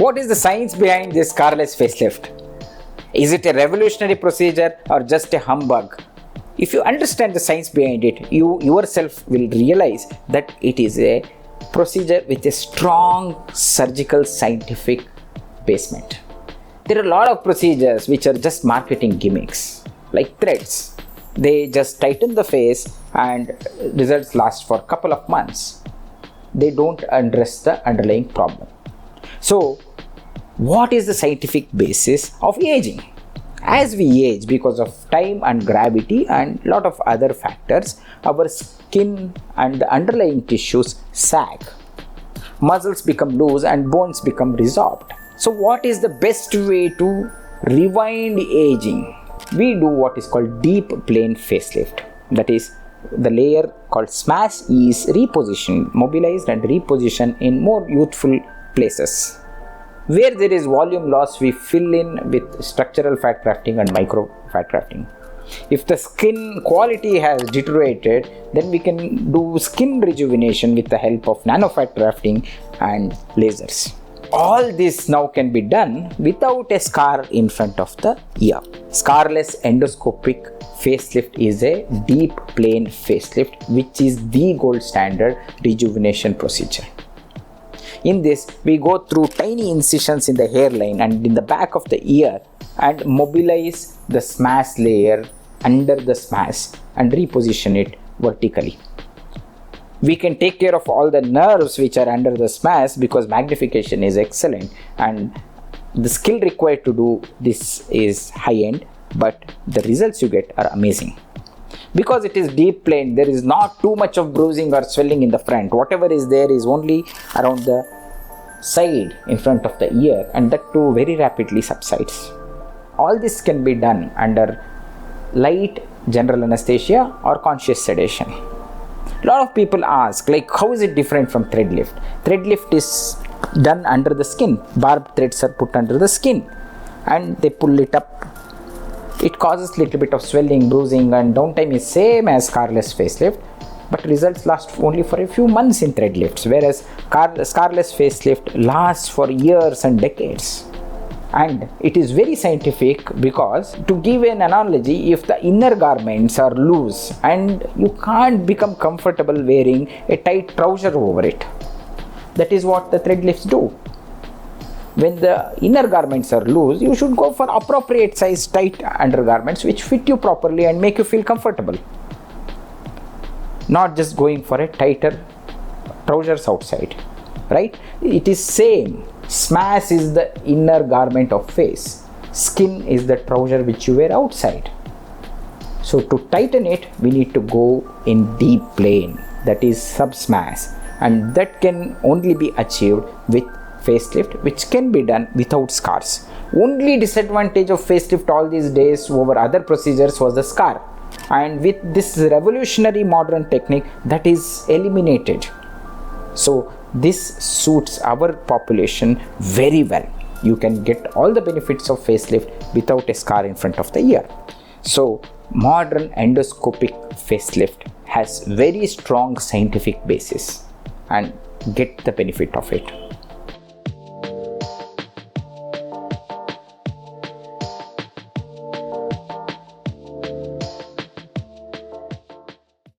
What is the science behind this Scarless Facelift? Is it a revolutionary procedure or just a humbug? If you understand the science behind it, you yourself will realize that it is a procedure with a strong surgical scientific basement. There are a lot of procedures which are just marketing gimmicks, like threads. They just tighten the face and results last for a couple of months. They don't address the underlying problem. So, what is the scientific basis of aging? As we age, because of time and gravity and lot of other factors, our skin and the underlying tissues sag. Muscles become loose and bones become resorbed. So what is the best way to rewind aging? We do what is called deep plane facelift. That is, the layer called smash is repositioned, mobilized and repositioned in more youthful places. Where there is volume loss, we fill in with structural fat grafting and micro fat grafting. If the skin quality has deteriorated, then we can do skin rejuvenation with the help of nanofat grafting and lasers. All this now can be done without a scar in front of the ear. Scarless endoscopic facelift is a deep plane facelift, which is the gold standard rejuvenation procedure. In this, we go through tiny incisions in the hairline and in the back of the ear and mobilize the smash layer under the smash and reposition it vertically. We can take care of all the nerves which are under the smash because magnification is excellent, and the skill required to do this is high-end, but the results you get are amazing. Because it is deep plane, there is not too much of bruising or swelling in the front. Whatever is there is only around the side in front of the ear, and that too very rapidly subsides. All this can be done under light general anesthesia or conscious sedation. A lot of people ask, like, how is it different from thread lift? Thread lift is done under the skin. Barbed threads are put under the skin and they pull it up. It causes little bit of swelling, bruising, and downtime is same as Scarless Facelift, but results last only for a few months in thread lifts, whereas Scarless Facelift lasts for years and decades. And it is very scientific because, to give an analogy, if the inner garments are loose and you can't become comfortable wearing a tight trouser over it, that is what the thread lifts do. When the inner garments are loose, you should go for appropriate size tight undergarments which fit you properly and make you feel comfortable. Not just going for a tighter trousers outside, right? It is same. Smash is the inner garment of face. Skin is the trouser which you wear outside. So to tighten it, we need to go in deep plane, that is sub-smash, and that can only be achieved with facelift, which can be done without scars. Only disadvantage of facelift all these days over other procedures was the scar, and with this revolutionary modern technique, that is eliminated. So this suits our population very well. You can get all the benefits of facelift without a scar in front of the ear. So modern endoscopic facelift has very strong scientific basis, and get the benefit of it.